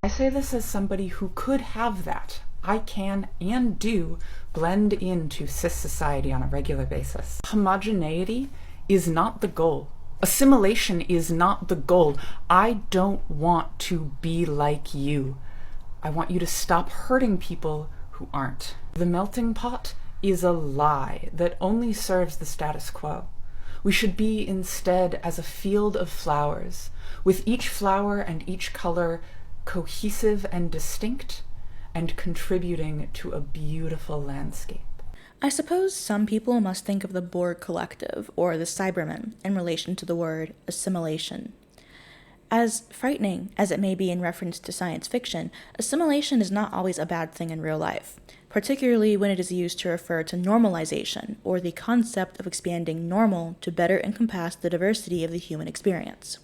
I say this as somebody who could have that. I can and do blend into cis society on a regular basis. Homogeneity is not the goal. Assimilation is not the goal. I don't want to be like you. I want you to stop hurting people who aren't. The melting pot is a lie that only serves the status quo. We should be instead as a field of flowers, with each flower and each color cohesive and distinct, and contributing to a beautiful landscape. I suppose some people must think of the Borg Collective, or the Cybermen, in relation to the word assimilation. As frightening as it may be in reference to science fiction, assimilation is not always a bad thing in real life, particularly when it is used to refer to normalization, or the concept of expanding normal to better encompass the diversity of the human experience.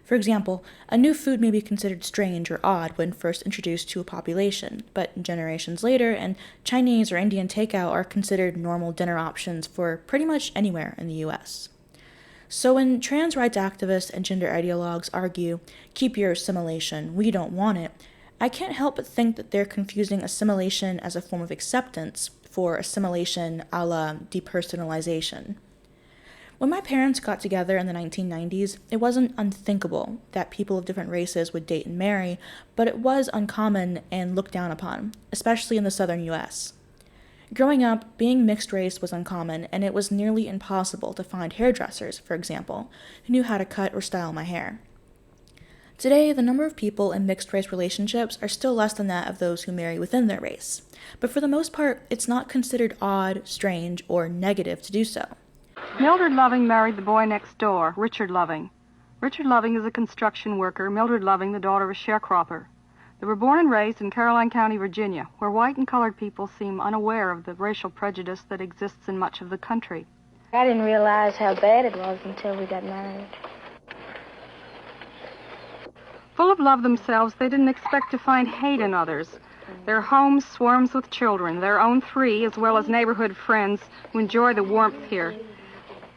For example, a new food may be considered strange or odd when first introduced to a population, but generations later, and Chinese or Indian takeout are considered normal dinner options for pretty much anywhere in the US. So when trans rights activists and gender ideologues argue, keep your assimilation, we don't want it, I can't help but think that they're confusing assimilation as a form of acceptance for assimilation a la depersonalization. When my parents got together in the 1990s, it wasn't unthinkable that people of different races would date and marry, but it was uncommon and looked down upon, especially in the southern US. Growing up, being mixed race was uncommon, and it was nearly impossible to find hairdressers, for example, who knew how to cut or style my hair. Today, the number of people in mixed-race relationships are still less than that of those who marry within their race, but for the most part, it's not considered odd, strange, or negative to do so. Mildred Loving married the boy next door, Richard Loving. Richard Loving is a construction worker, Mildred Loving the daughter of a sharecropper. They were born and raised in Caroline County, Virginia, where white and colored people seem unaware of the racial prejudice that exists in much of the country. I didn't realize how bad it was until we got married. Full of love themselves, they didn't expect to find hate in others. Their home swarms with children, their own 3, as well as neighborhood friends who enjoy the warmth here.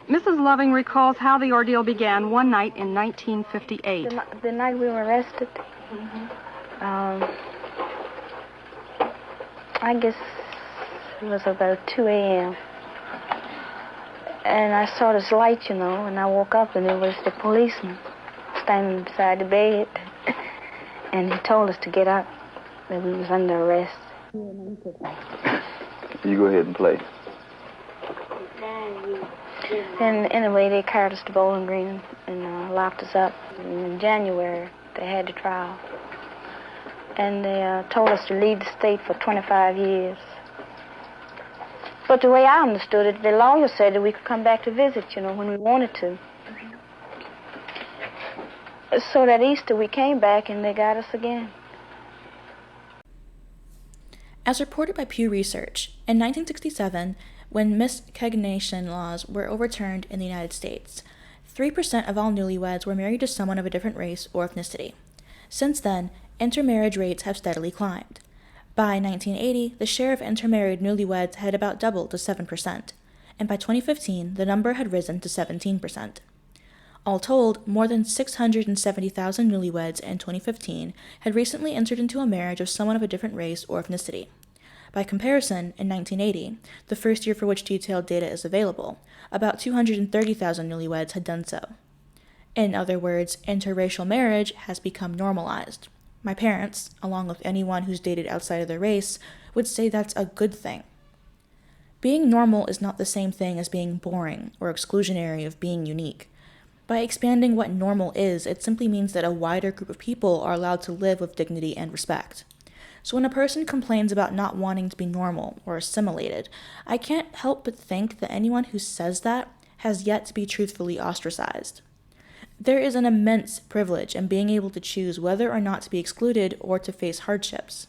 Mrs. Loving recalls how the ordeal began one night in 1958. The night we were arrested, I guess it was about 2 a.m. And I saw this light, and I woke up, and it was the policeman standing beside the bed. And he told us to get up, that we was under arrest. You go ahead and play. And anyway, they carried us to Bowling Green and locked us up. And in January, they had the trial. And they told us to leave the state for 25 years. But the way I understood it, the lawyer said that we could come back to visit, when we wanted to. So that Easter, we came back and they got us again. As reported by Pew Research, in 1967, when miscegenation laws were overturned in the United States, 3% of all newlyweds were married to someone of a different race or ethnicity. Since then, intermarriage rates have steadily climbed. By 1980, the share of intermarried newlyweds had about doubled to 7%, and by 2015, the number had risen to 17%. All told, more than 670,000 newlyweds in 2015 had recently entered into a marriage of someone of a different race or ethnicity. By comparison, in 1980, the first year for which detailed data is available, about 230,000 newlyweds had done so. In other words, interracial marriage has become normalized. My parents, along with anyone who's dated outside of their race, would say that's a good thing. Being normal is not the same thing as being boring or exclusionary of being unique. By expanding what normal is, it simply means that a wider group of people are allowed to live with dignity and respect. So when a person complains about not wanting to be normal or assimilated, I can't help but think that anyone who says that has yet to be truthfully ostracized. There is an immense privilege in being able to choose whether or not to be excluded or to face hardships.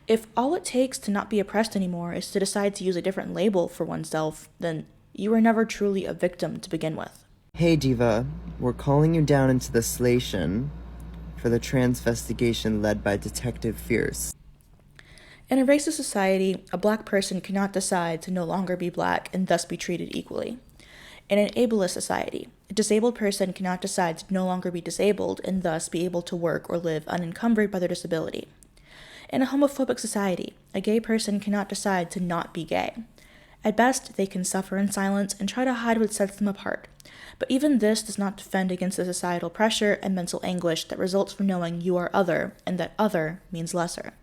If all it takes to not be oppressed anymore is to decide to use a different label for oneself, then you were never truly a victim to begin with. Hey Diva, we're calling you down into the Assimilation for the transvestigation led by Detective Fierce. In a racist society, a black person cannot decide to no longer be black and thus be treated equally. In an ableist society, A disabled person cannot decide to no longer be disabled and thus be able to work or live unencumbered by their disability. In a homophobic society, a gay person cannot decide to not be gay. At best, they can suffer in silence and try to hide what sets them apart. But even this does not defend against the societal pressure and mental anguish that results from knowing you are other and that other means lesser.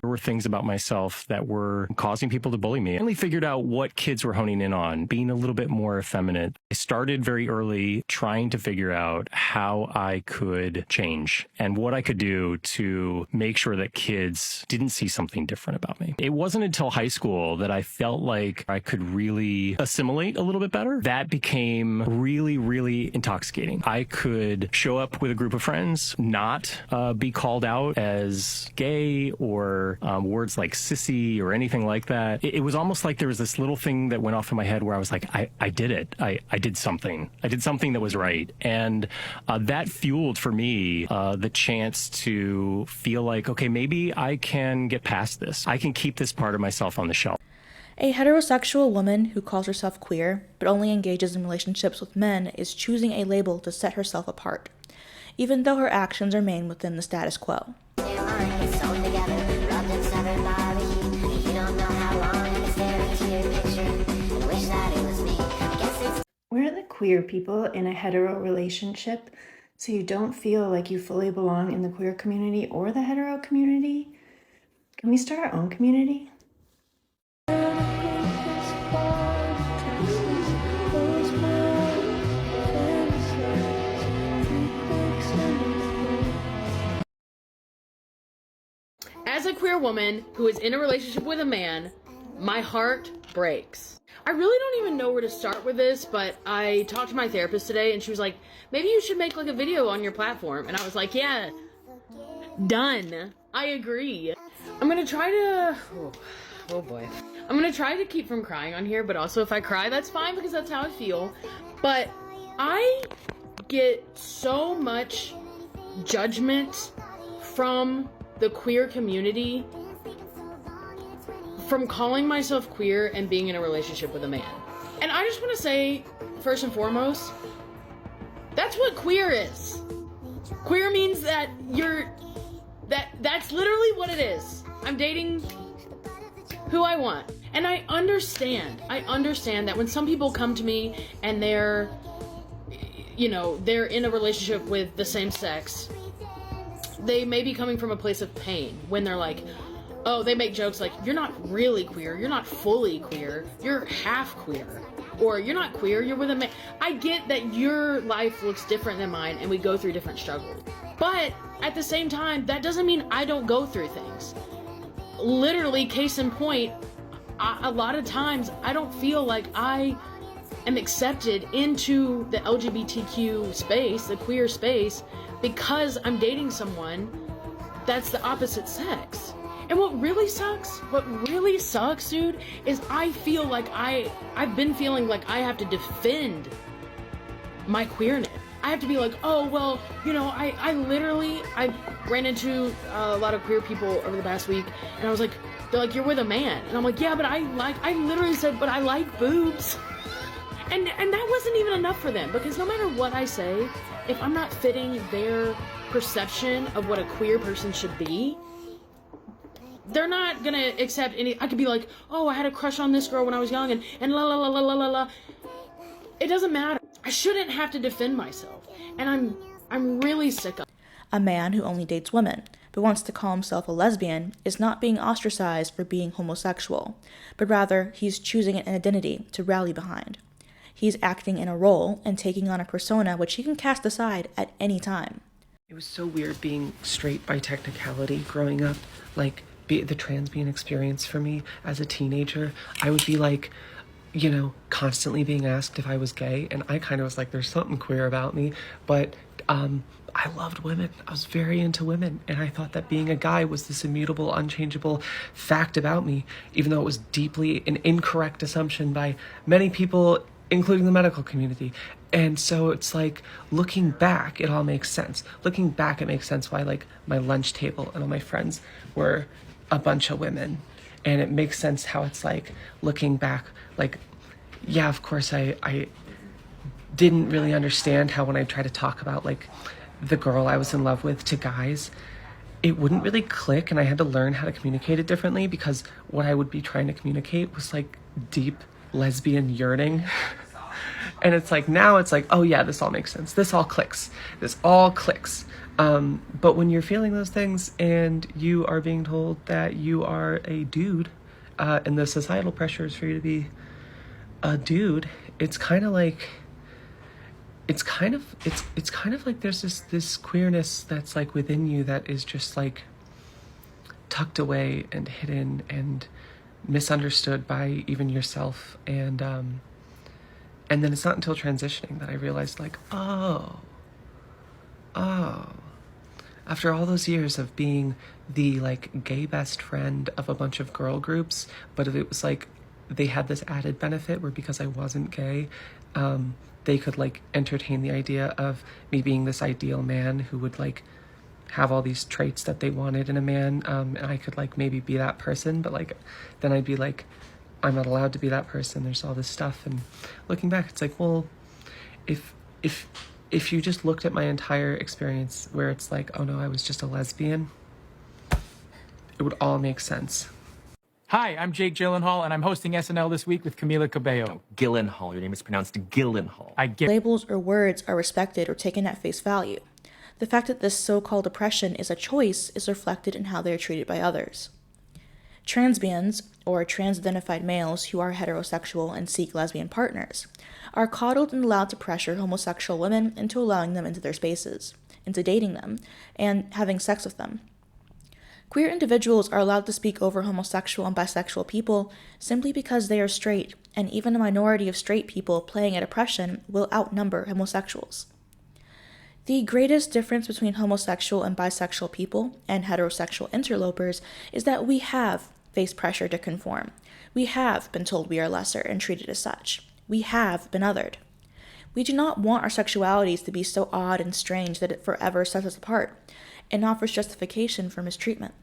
There were things about myself that were causing people to bully me. I only figured out what kids were honing in on, being a little bit more effeminate. I started very early trying to figure out how I could change and what I could do to make sure that kids didn't see something different about me. It wasn't until high school that I felt like I could really assimilate a little bit better. That became really, really intoxicating. I could show up with a group of friends, not be called out as gay or words like sissy or anything like that. It was almost like there was this little thing that went off in my head where I was like, I did it. I did something. I did something that was right. And that fueled for me the chance to feel like, okay, maybe I can get past this. I can keep this part of myself on the shelf. A heterosexual woman who calls herself queer, but only engages in relationships with men, is choosing a label to set herself apart, even though her actions remain within the status quo. We're the queer people in a hetero relationship, so you don't feel like you fully belong in the queer community or the hetero community. Can we start our own community? As a queer woman who is in a relationship with a man, my heart breaks. I really don't even know where to start with this, but I talked to my therapist today and she was like, maybe you should make like a video on your platform. And I was like, yeah, done. I agree. I'm gonna try to, oh boy. I'm gonna try to keep from crying on here, but also if I cry, that's fine because that's how I feel. But I get so much judgment from the queer community from calling myself queer and being in a relationship with a man. And I just want to say, first and foremost, that's what queer is. Queer means that that's literally what it is. I'm dating who I want. And I understand that when some people come to me and they're in a relationship with the same sex, they may be coming from a place of pain when they're like, oh, they make jokes like, you're not really queer, you're not fully queer, you're half queer, or you're not queer, you're with a man. I get that your life looks different than mine and we go through different struggles. But at the same time, that doesn't mean I don't go through things. Literally, case in point, a lot of times I don't feel like I am accepted into the LGBTQ space, the queer space, because I'm dating someone that's the opposite sex. And what really sucks, dude, is I feel like I've been feeling like I have to defend my queerness. I have to be like, oh, well, I ran into a lot of queer people over the past week, and I was like, they're like, you're with a man. And I'm like, yeah, but I literally said, but I like boobs. And that wasn't even enough for them, because no matter what I say, if I'm not fitting their perception of what a queer person should be, they're not gonna accept any. I could be like, oh, I had a crush on this girl when I was young, and la la la la la la la. It doesn't matter. I shouldn't have to defend myself, and I'm really sick of it. A man who only dates women, but wants to call himself a lesbian, is not being ostracized for being homosexual, but rather he's choosing an identity to rally behind. He's acting in a role and taking on a persona which he can cast aside at any time. It was so weird being straight by technicality growing up, like the trans being experience for me as a teenager. I would be like, constantly being asked if I was gay, and I kind of was like, there's something queer about me, but I loved women. I was very into women, and I thought that being a guy was this immutable, unchangeable fact about me, even though it was deeply an incorrect assumption by many people, including the medical community. And so it's like, looking back, it all makes sense. Looking back, it makes sense why, like, my lunch table and all my friends were a bunch of women. And it makes sense how it's like, looking back, like, yeah, of course I didn't really understand how when I try to talk about like the girl I was in love with to guys, it wouldn't really click, and I had to learn how to communicate it differently, because what I would be trying to communicate was like deep lesbian yearning. And it's like, now it's like, oh yeah, this all makes sense. This all clicks. This all clicks. But when you're feeling those things and you are being told that you are a dude, and the societal pressures for you to be a dude, it's kind of like, it's kind of like there's this queerness that's like within you that is just like tucked away and hidden and misunderstood by even yourself. And then it's not until transitioning that I realized, like, oh, after all those years of being the like gay best friend of a bunch of girl groups, but if it was like they had this added benefit where because I wasn't gay, they could like entertain the idea of me being this ideal man who would like have all these traits that they wanted in a man, and I could like maybe be that person, but like then I'd be like, I'm not allowed to be that person. There's all this stuff. And looking back, it's like, well, if you just looked at my entire experience where it's like, oh no, I was just a lesbian, it would all make sense. Hi, I'm Jake Gyllenhaal, and I'm hosting SNL this week with Camila Cabello. No, Gyllenhaal. Your name is pronounced Gyllenhaal. Labels or words are respected or taken at face value. The fact that this so-called oppression is a choice is reflected in how they are treated by others. Transbians, or trans-identified males who are heterosexual and seek lesbian partners, are coddled and allowed to pressure homosexual women into allowing them into their spaces, into dating them, and having sex with them. Queer individuals are allowed to speak over homosexual and bisexual people simply because they are straight, and even a minority of straight people playing at oppression will outnumber homosexuals. The greatest difference between homosexual and bisexual people and heterosexual interlopers is that we have faced pressure to conform. We have been told we are lesser and treated as such. We have been othered. We do not want our sexualities to be so odd and strange that it forever sets us apart and offers justification for mistreatment.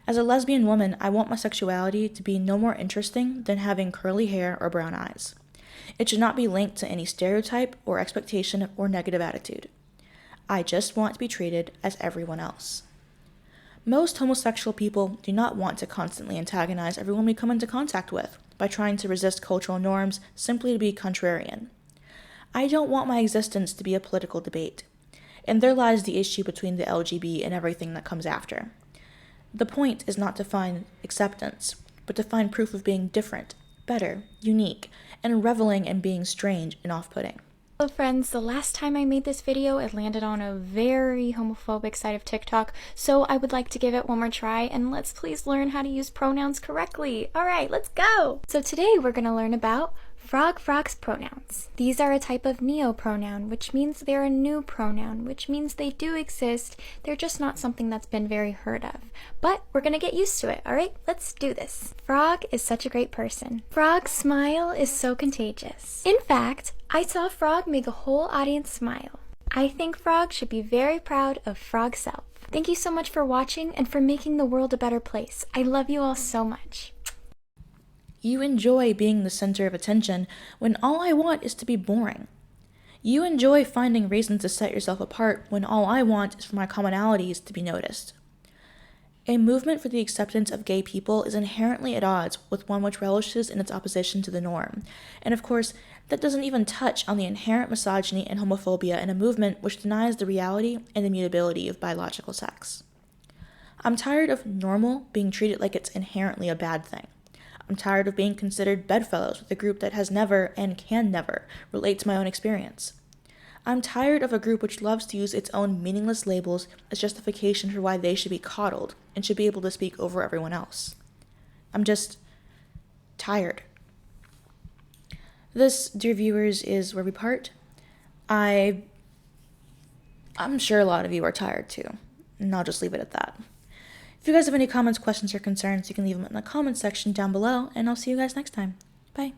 As a lesbian woman, I want my sexuality to be no more interesting than having curly hair or brown eyes. It should not be linked to any stereotype or expectation or negative attitude. I just want to be treated as everyone else. Most homosexual people do not want to constantly antagonize everyone we come into contact with by trying to resist cultural norms simply to be contrarian. I don't want my existence to be a political debate, and there lies the issue between the LGB and everything that comes after. The point is not to find acceptance, but to find proof of being different, better, unique, and reveling in being strange and off-putting. Hello friends, the last time I made this video, it landed on a very homophobic side of TikTok, so I would like to give it one more try, and let's please learn how to use pronouns correctly. Alright, let's go! So today we're going to learn about Frog's pronouns. These are a type of neo-pronoun, which means they're a new pronoun, which means they do exist, they're just not something that's been very heard of. But we're gonna get used to it, alright? Let's do this. Frog is such a great person. Frog's smile is so contagious. In fact, I saw Frog make a whole audience smile. I think Frog should be very proud of Frog's self. Thank you so much for watching and for making the world a better place. I love you all so much. You enjoy being the center of attention when all I want is to be boring. You enjoy finding reasons to set yourself apart when all I want is for my commonalities to be noticed. A movement for the acceptance of gay people is inherently at odds with one which relishes in its opposition to the norm. And of course, that doesn't even touch on the inherent misogyny and homophobia in a movement which denies the reality and immutability of biological sex. I'm tired of normal being treated like it's inherently a bad thing. I'm tired of being considered bedfellows with a group that has never and can never relate to my own experience. I'm tired of a group which loves to use its own meaningless labels as justification for why they should be coddled and should be able to speak over everyone else. I'm just tired. This, dear viewers, is where we part. I'm sure a lot of you are tired too, and I'll just leave it at that. If you guys have any comments, questions, or concerns, you can leave them in the comments section down below, and I'll see you guys next time. Bye.